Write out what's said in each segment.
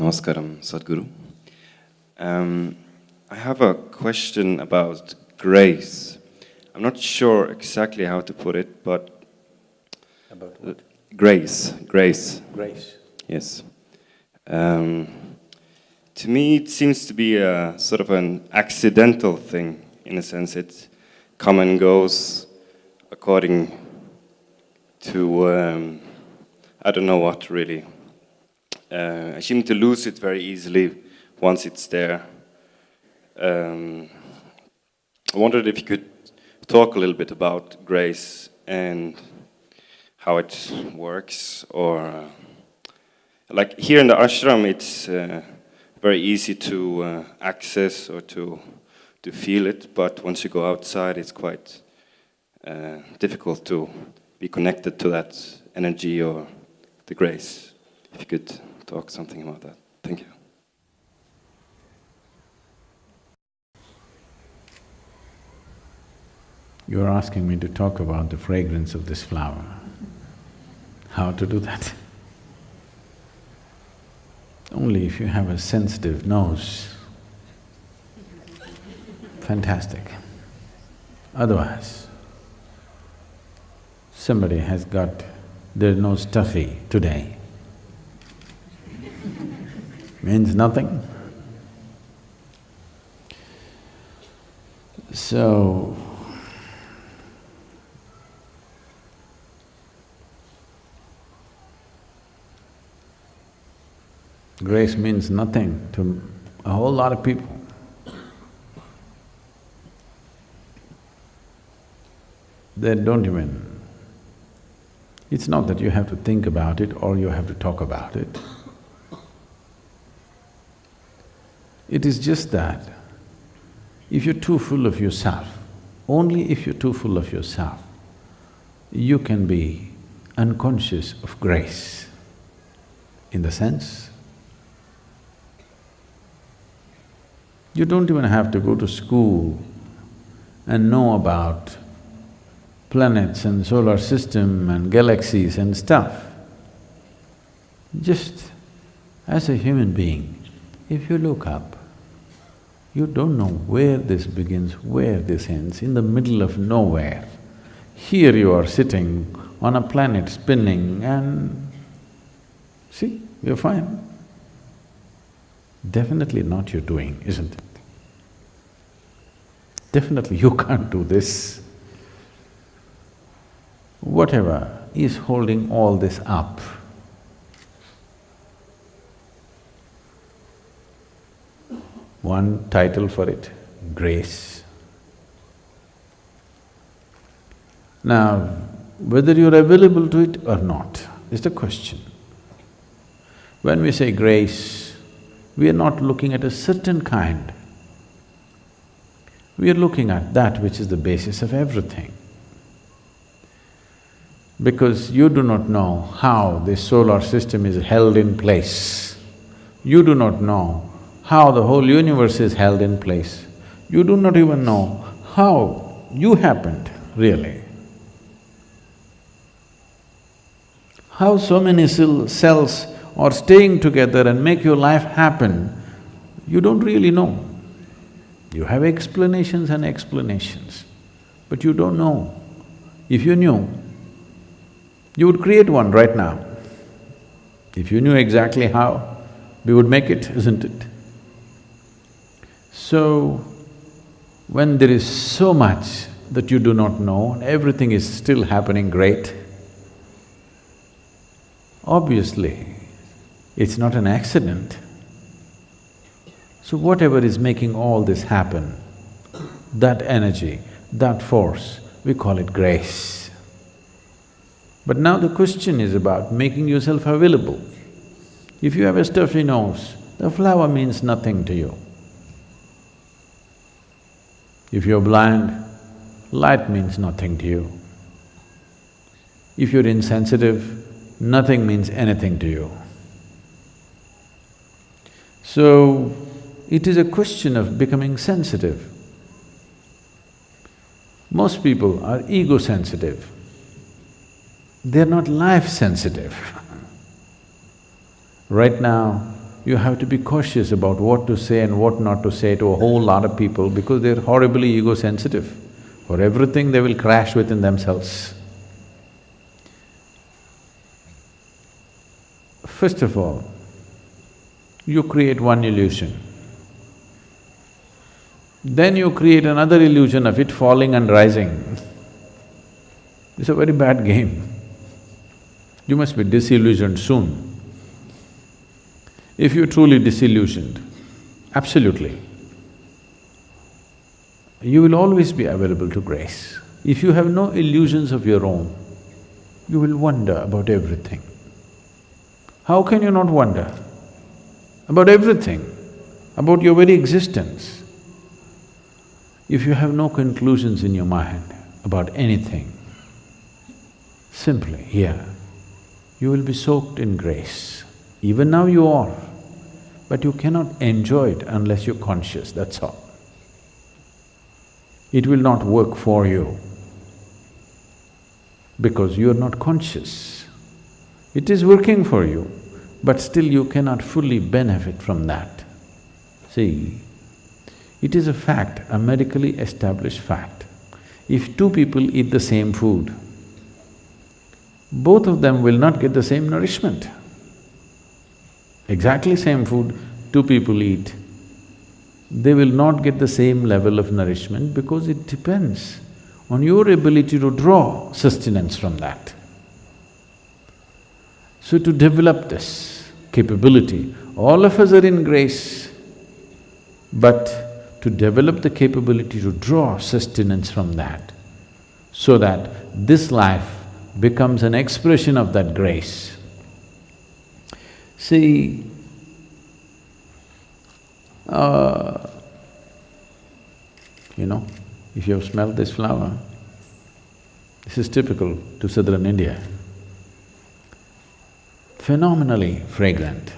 Namaskaram, Sadhguru. I have a question about grace. I'm not sure exactly how to put it, but… About what? Grace. Grace. Yes. To me, it seems to be a sort of an accidental thing, in a sense. It comes and goes according to, I don't know what, really. I seem to lose it very easily once it's there. I wondered if you could talk a little bit about grace and how it works, or like here in the ashram, it's very easy to access or to feel it, but once you go outside, it's quite difficult to be connected to that energy or the grace. If you could talk something about that. Thank you. You're asking me to talk about the fragrance of this flower. How to do that? Only if you have a sensitive nose. Fantastic. Otherwise, somebody has got their nose stuffy today. Means nothing. So, grace means nothing to a whole lot of people. They don't even… It's not that you have to think about it or you have to talk about it. It is just that if you're too full of yourself, only if you're too full of yourself, you can be unconscious of grace. In the sense, you don't even have to go to school and know about planets and solar system and galaxies and stuff. Just as a human being, if you look up, you don't know where this begins, where this ends, in the middle of nowhere. Here you are sitting on a planet spinning and… see, you're fine. Definitely not your doing, isn't it? Definitely you can't do this. Whatever is holding all this up, one title for it, grace. Now, whether you're available to it or not is the question. When we say grace, we are not looking at a certain kind. We are looking at that which is the basis of everything. Because you do not know how this solar system is held in place. You do not know how the whole universe is held in place. You do not even know how you happened, really. How so many cells are staying together and make your life happen, you don't really know. You have explanations and explanations, but you don't know. If you knew, you would create one right now. If you knew exactly how, we would make it, isn't it? So, when there is so much that you do not know and everything is still happening great, obviously, it's not an accident. So whatever is making all this happen, that energy, that force, we call it grace. But now the question is about making yourself available. If you have a stuffy nose, the flower means nothing to you. If you're blind, light means nothing to you. If you're insensitive, nothing means anything to you. So, it is a question of becoming sensitive. Most people are ego-sensitive. They're not life-sensitive. Right now, you have to be cautious about what to say and what not to say to a whole lot of people because they're horribly ego-sensitive. For everything, they will crash within themselves. First of all, you create one illusion. Then you create another illusion of it falling and rising. It's a very bad game. You must be disillusioned soon. If you're truly disillusioned, absolutely, you will always be available to grace. If you have no illusions of your own, you will wonder about everything. How can you not wonder? About everything, about your very existence. If you have no conclusions in your mind about anything, simply here, you will be soaked in grace. Even now you are, but you cannot enjoy it unless you're conscious, that's all. It will not work for you because you're not conscious. It is working for you, but still you cannot fully benefit from that. See, it is a fact, a medically established fact. If two people eat the same food, both of them will not get the same nourishment. Exactly same food, two people eat, they will not get the same level of nourishment because it depends on your ability to draw sustenance from that. So to develop this capability, all of us are in grace, but to develop the capability to draw sustenance from that, so that this life becomes an expression of that grace. See, if you have smelled this flower, this is typical to southern India. Phenomenally fragrant.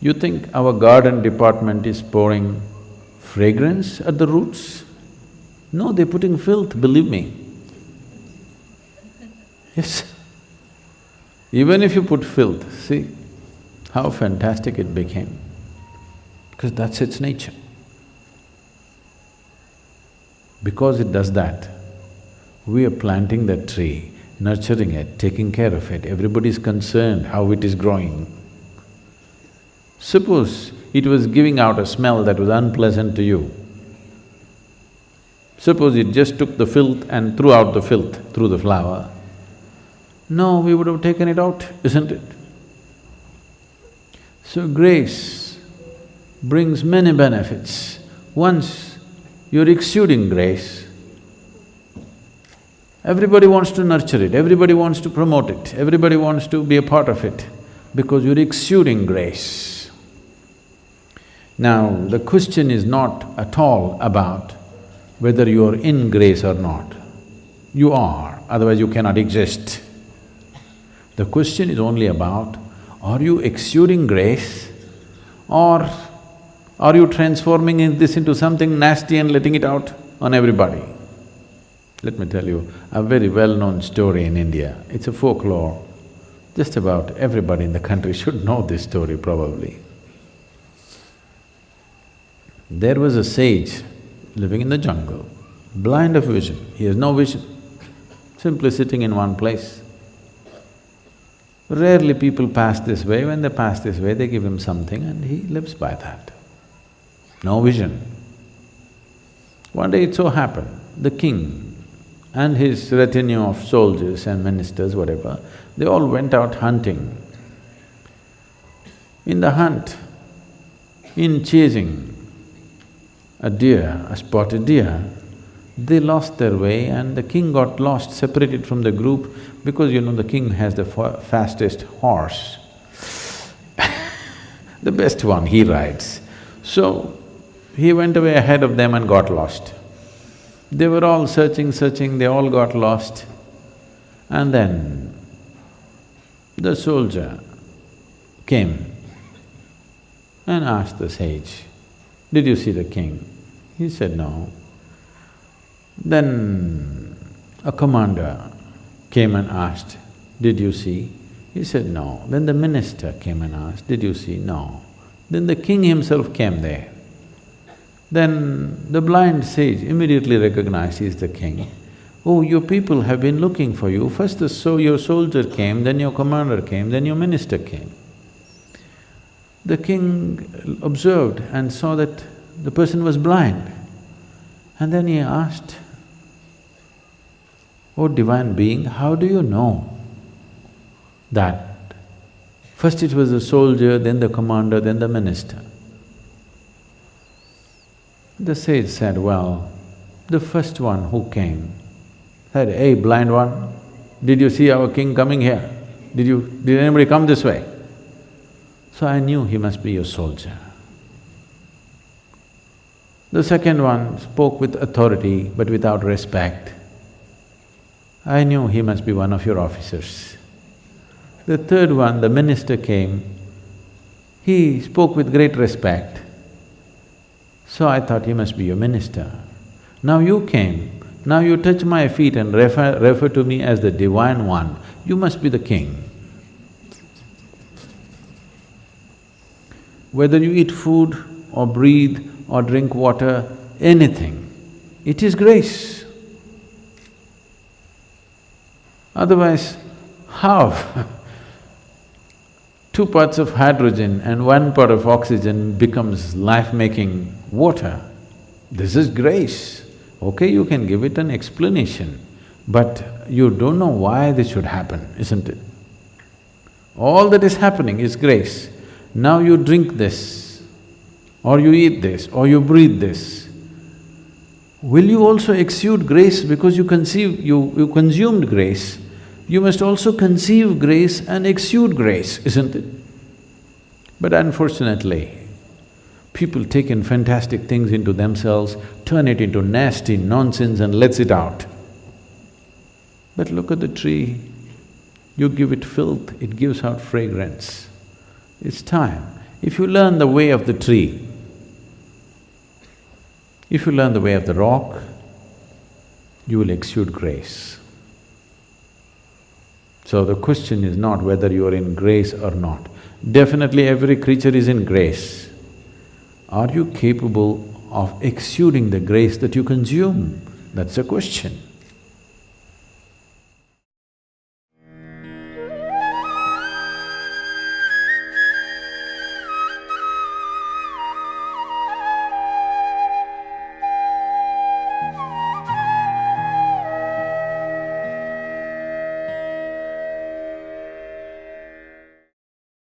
You think our garden department is pouring fragrance at the roots? No, they're putting filth, believe me. Yes. Even if you put filth, see how fantastic it became, because that's its nature. Because it does that, we are planting that tree, nurturing it, taking care of it, everybody's concerned how it is growing. Suppose it was giving out a smell that was unpleasant to you. Suppose it just took the filth and threw out the filth through the flower. No, we would have taken it out, isn't it? So grace brings many benefits. Once you're exuding grace, everybody wants to nurture it, everybody wants to promote it, everybody wants to be a part of it, because you're exuding grace. Now, the question is not at all about whether you're in grace or not. You are, otherwise you cannot exist. The question is only about, are you exuding grace or are you transforming this into something nasty and letting it out on everybody? Let me tell you a very well-known story in India. It's a folklore. Just about everybody in the country should know this story probably. There was a sage living in the jungle, blind of vision. He has no vision, simply sitting in one place. Rarely people pass this way. When they pass this way, they give him something and he lives by that. No vision. One day it so happened, the king and his retinue of soldiers and ministers, whatever, they all went out hunting. In the hunt, in chasing a deer, a spotted deer, they lost their way and the king got lost, separated from the group, because the king has the fastest horse. The best one, he rides. So, he went away ahead of them and got lost. They were all searching, they all got lost. And then the soldier came and asked the sage, "Did you see the king?" He said, "No." Then a commander came and asked, "Did you see?" He said, no. Then the minister came and asked, did you see? No. Then the king himself came there. Then the blind sage immediately recognized he is the king. Oh, your people have been looking for you. First your soldier came, then your commander came, then your minister came. The king observed and saw that the person was blind. And then he asked, oh divine being, how do you know that first it was the soldier, then the commander, then the minister? The sage said, well, the first one who came said, hey, blind one, did you see our king coming here? Did anybody come this way? So I knew he must be your soldier. The second one spoke with authority but without respect. I knew he must be one of your officers. The third one, the minister came, he spoke with great respect. So I thought he must be your minister. Now you came, now you touch my feet and refer to me as the divine one, you must be the king. Whether you eat food or breathe or drink water, anything, it is grace. Otherwise, how? 2 parts of hydrogen and 1 part of oxygen becomes life-making water. This is grace. Okay, you can give it an explanation, but you don't know why this should happen, isn't it? All that is happening is grace. Now you drink this, or you eat this, or you breathe this. Will you also exude grace because you consumed grace? You must also conceive grace and exude grace, isn't it? But unfortunately, people take in fantastic things into themselves, turn it into nasty nonsense and lets it out. But look at the tree, you give it filth, it gives out fragrance. It's time. If you learn the way of the tree, if you learn the way of the rock, you will exude grace. So the question is not whether you are in grace or not. Definitely every creature is in grace. Are you capable of exuding the grace that you consume? That's the question.